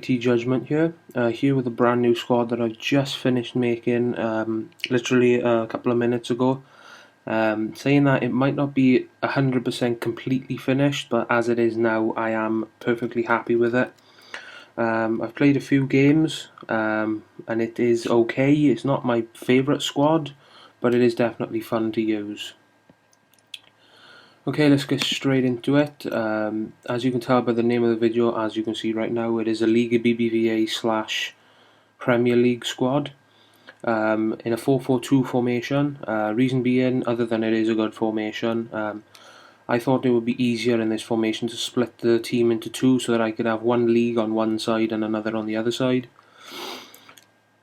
GT Judgment here with a brand new squad that I've just finished making literally a couple of minutes ago. Saying that, it might not be 100% completely finished, but as it is now, I am perfectly happy with it. I've played a few games and it is okay. It's not my favourite squad, but it is definitely fun to use. Okay, let's get straight into it. As you can tell by the name of the video, as you can see right now, it is a Liga BBVA / Premier League squad in a 4-4-2 formation. Reason being, other than it is a good formation, I thought it would be easier in this formation to split the team into two so that I could have one league on one side and another on the other side.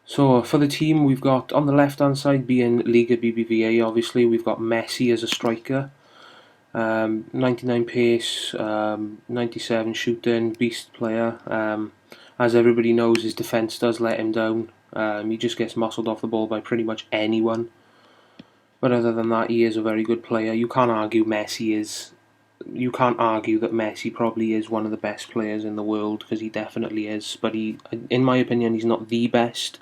So for the team, we've got on the left hand side, being Liga BBVA, obviously we've got Messi as a striker. 99 pace, 97 shooting, beast player. As everybody knows, his defence does let him down. He just gets muscled off the ball by pretty much anyone. But other than that, he is a very good player. You can't argue that Messi probably is one of the best players in the world, because he definitely is. But in my opinion, he's not the best,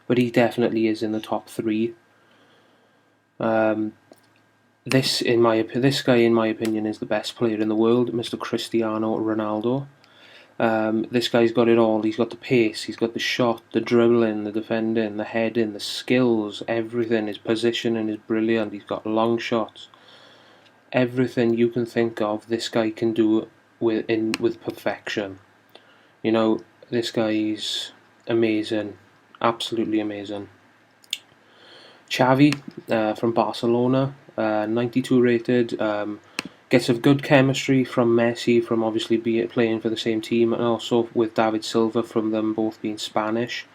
but he definitely is in the top three. This guy, in my opinion, is the best player in the world, Mr. Cristiano Ronaldo. This guy's got it all. He's got the pace, he's got the shot, the dribbling, the defending, the heading, the skills, everything. His positioning is brilliant. He's got long shots. Everything you can think of, this guy can do with perfection. You know, this guy is amazing, absolutely amazing. Xavi from Barcelona. 92 rated, gets a good chemistry from Messi, from obviously playing for the same team, and also with David Silva, from them both being Spanish.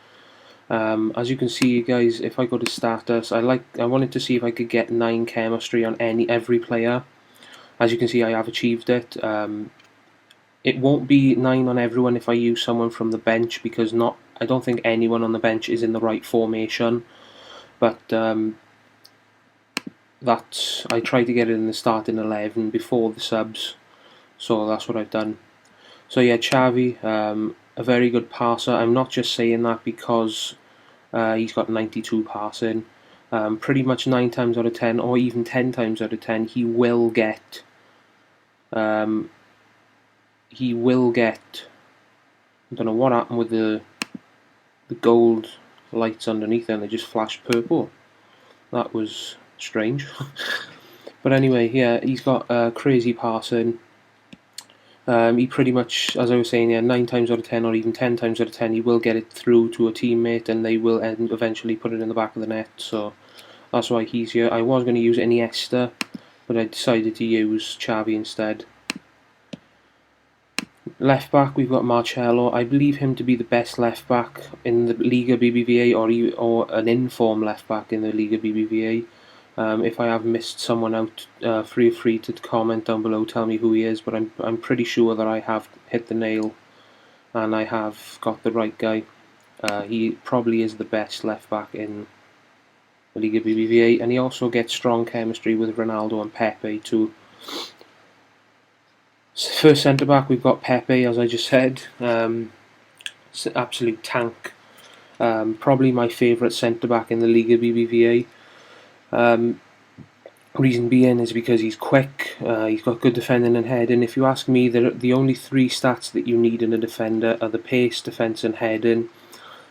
As you can see, guys, if I go to status, I wanted to see if I could get 9 chemistry on every player. As you can see, I have achieved it. It won't be 9 on everyone if I use someone from the bench, because I don't think anyone on the bench is in the right formation. But I tried to get it in the starting 11 before the subs, so that's what I've done. So yeah, Xavi, a very good passer. I'm not just saying that because he's got 92 passing. Pretty much 9 times out of 10, or even 10 times out of 10, he will get. I don't know what happened with the gold lights underneath, and they just flashed purple. That was strange. But anyway, yeah, he's got crazy passing. He pretty much, as I was saying, 9 times out of 10, or even 10 times out of 10, he will get it through to a teammate, and they will eventually put it in the back of the net. So that's why he's here. I was going to use Iniesta, but I decided to use Xavi instead. Left back, we've got Marcelo. I believe him to be the best left back in the Liga BBVA, or an in-form left back in the Liga BBVA. If I have missed someone out, feel free to comment down below, tell me who he is, but I'm pretty sure that I have hit the nail and I have got the right guy. He probably is the best left back in the Liga BBVA, and he also gets strong chemistry with Ronaldo and Pepe too. First centre back, we've got Pepe, as I just said. Absolute tank. Probably my favourite centre back in the Liga BBVA. Reason being is because he's quick, he's got good defending and heading. If you ask me, the only 3 stats that you need in a defender are the pace, defence and heading.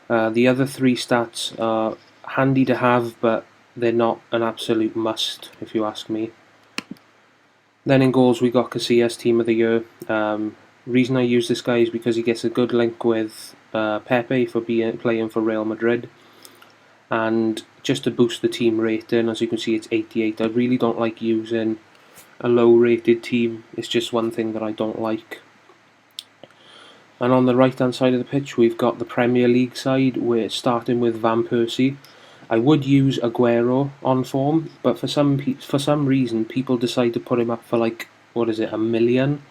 The other 3 stats are handy to have, but they're not an absolute must, if you ask me. Then in goals, we got Casillas, Team of the Year. Reason I use this guy is because he gets a good link with Pepe for playing for Real Madrid. And just to boost the team rating, as you can see, it's 88. I really don't like using a low rated team. It's just one thing that I don't like. And on the right hand side of the pitch, we've got the Premier League side. We're starting with Van Persie. I would use Aguero on form, but for some reason people decide to put him up for like, what is it, $1 million.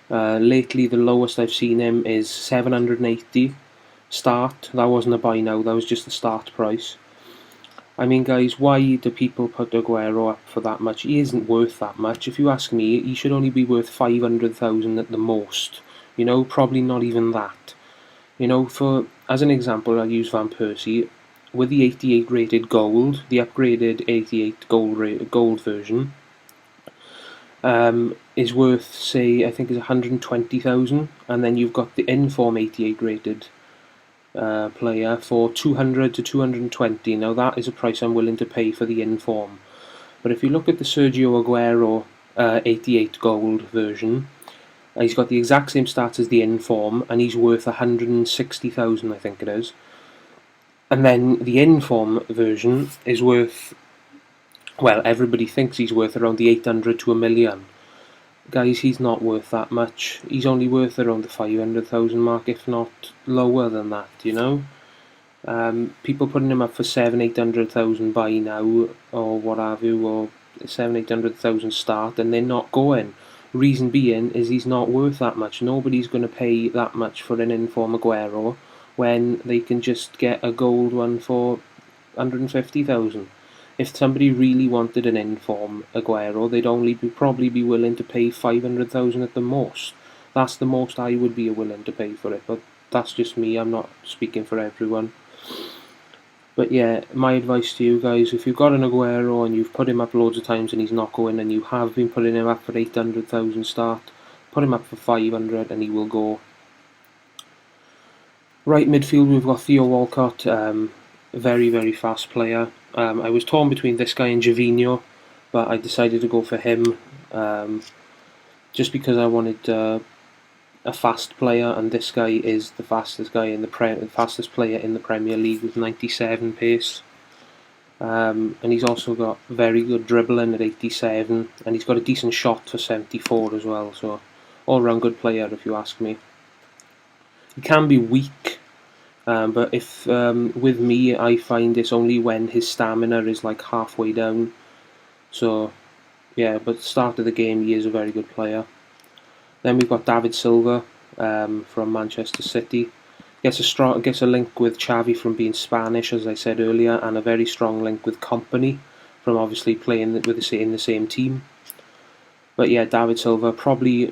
Lately the lowest I've seen him is 780 start. That wasn't a buy now, that was just the start price. I mean, guys, why do people put Aguero up for that much? He isn't worth that much. If you ask me, he should only be worth 500,000 at the most. You know, probably not even that. You know, for as an example, I'll use Van Persie with the 88 rated gold, the upgraded 88 gold version. Is worth, say, I think is 120,000, and then you've got the in-form 88 rated player for 200 to 220. Now that is a price I'm willing to pay for the in-form. But if you look at the Sergio Aguero 88 gold version, he's got the exact same stats as the in-form, and he's worth 160,000, I think it is. And then the in-form version is worth, well, everybody thinks he's worth around the 800 to a million. Guys, he's not worth that much. He's only worth around the 500,000 mark, if not lower than that, you know? People putting him up for 700,000-800,000 buy now, or what have you, or 700,000-800,000 start, and they're not going. Reason being is he's not worth that much. Nobody's going to pay that much for an in-form Aguero when they can just get a gold one for 150,000. If somebody really wanted an in-form Aguero, they'd probably be willing to pay 500,000 at the most. That's the most I would be willing to pay for it, but that's just me. I'm not speaking for everyone. But yeah, my advice to you guys, if you've got an Aguero and you've put him up loads of times and he's not going, and you have been putting him up for 800,000 start, put him up for 500 and he will go. Right midfield, we've got Theo Walcott, very, very fast player. I was torn between this guy and Gervinho, but I decided to go for him just because I wanted a fast player, and this guy is the fastest guy in the fastest player in the Premier League with 97 pace. And he's also got very good dribbling at 87, and he's got a decent shot for 74 as well. So all-round good player, if you ask me. He can be weak, but if with me, I find it's only when his stamina is like halfway down. So yeah, but at the start of the game, he is a very good player. Then we've got David Silva from Manchester City. Gets a link with Xavi from being Spanish, as I said earlier, and a very strong link with Kompany from obviously playing in the same team. But yeah, David Silva,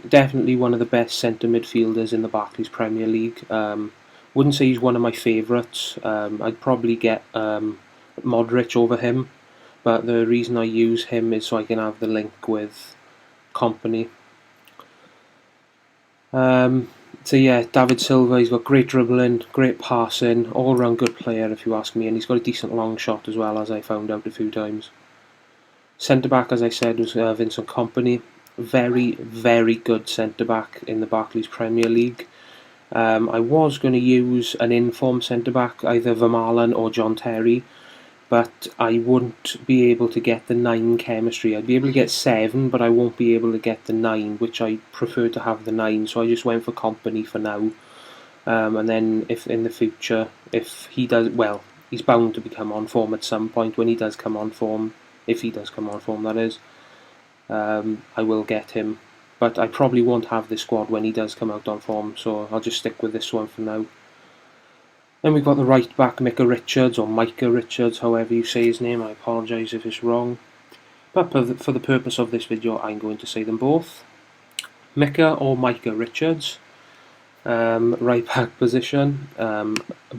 definitely one of the best centre midfielders in the Barcleys Premier League. Wouldn't say he's one of my favourites. I'd probably get Modric over him, but the reason I use him is so I can have the link with Kompany. So yeah, David Silva, he's got great dribbling, great passing, all-round good player if you ask me, and he's got a decent long shot as well, as I found out a few times. Centre-back, as I said, was Vincent Kompany. Very, very good centre-back in the Barclays Premier League. I was going to use an in-form centre-back, either Vermaelen or John Terry, but I wouldn't be able to get the 9 chemistry. I'd be able to get 7, but I won't be able to get the 9, which I prefer to have the 9, so I just went for Kompany for now. And then if in the future, if he does, well, he's bound to become on form at some point. When he does come on form, if he does come on form, that is, I will get him. But I probably won't have this squad when he does come out on form, so I'll just stick with this one for now. Then we've got the right back, Micah Richards, or Micah Richards, however you say his name. I apologise if it's wrong. But for the purpose of this video, I'm going to say them both. Micah or Micah Richards, right back position,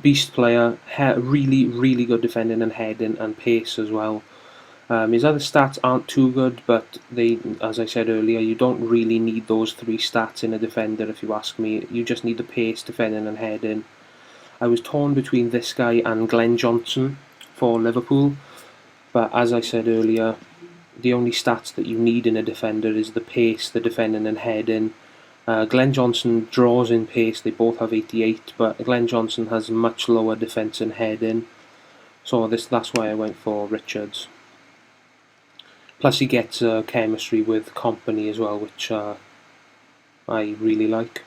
beast player, really, really good defending and heading and pace as well. His other stats aren't too good, but as I said earlier, you don't really need those 3 stats in a defender if you ask me. You just need the pace, defending and heading. I was torn between this guy and Glenn Johnson for Liverpool, but as I said earlier, the only stats that you need in a defender is the pace, the defending and heading. Glenn Johnson draws in pace, they both have 88, but Glenn Johnson has much lower defence and heading, so that's why I went for Richards. Plus he gets chemistry with Kompany as well, which I really like.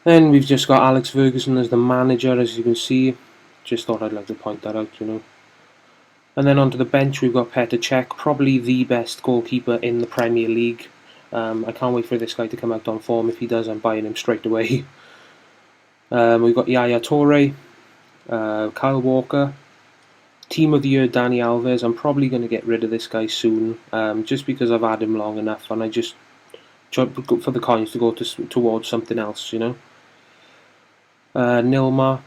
Then we've just got Alex Ferguson as the manager, as you can see. Just thought I'd like to point that out, you know. And then onto the bench we've got Petr Cech, probably the best goalkeeper in the Premier League. I can't wait for this guy to come out on form. If he does, I'm buying him straight away. We've got Yaya Toure, Kyle Walker, Team of the Year Dani Alves. I'm probably going to get rid of this guy soon, just because I've had him long enough, and I just try for the coins to go towards something else, you know. Nilma,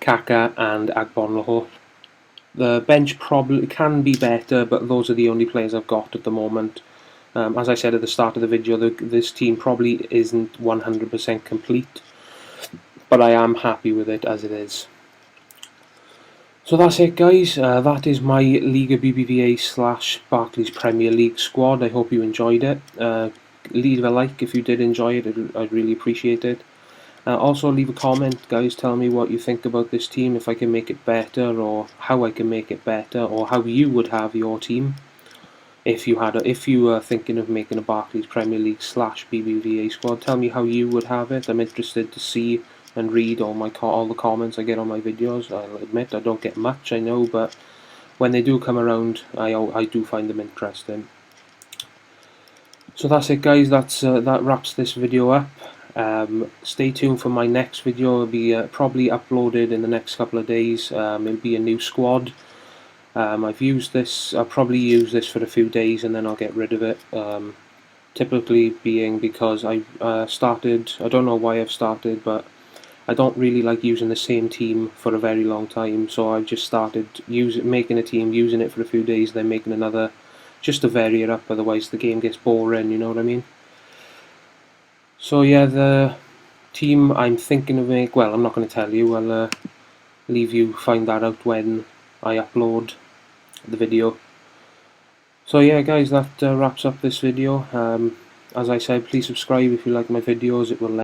Kaka and Agbonlahor. The bench probably can be better, but those are the only players I've got at the moment. As I said at the start of the video, this team probably isn't 100% complete, but I am happy with it as it is. So that's it, guys. That is my Liga BBVA / Barcleys Premier League squad. I hope you enjoyed it. Leave a like if you did enjoy it. I'd really appreciate it. Also leave a comment, guys. Tell me what you think about this team, if I can make it better, or how I can make it better, or how you would have your team if you were thinking of making a Barcleys Premier League / BBVA squad. Tell me how you would have it. I'm interested to see and read all the comments I get on my videos. I'll admit I don't get much, I know, but when they do come around, I do find them interesting. So that's it, guys. That wraps this video up. Stay tuned for my next video. It'll be probably uploaded in the next couple of days. It'll be a new squad. I'll probably use this for a few days and then I'll get rid of it. Typically being because I don't know why I've started, but I don't really like using the same team for a very long time, so I've just started making a team, using it for a few days, then making another, just to vary it up, otherwise the game gets boring, you know what I mean? So yeah, the team I'm thinking of making, well, I'm not going to tell you, I'll leave you find that out when I upload the video. So yeah, guys, that wraps up this video. As I said, please subscribe if you like my videos. It will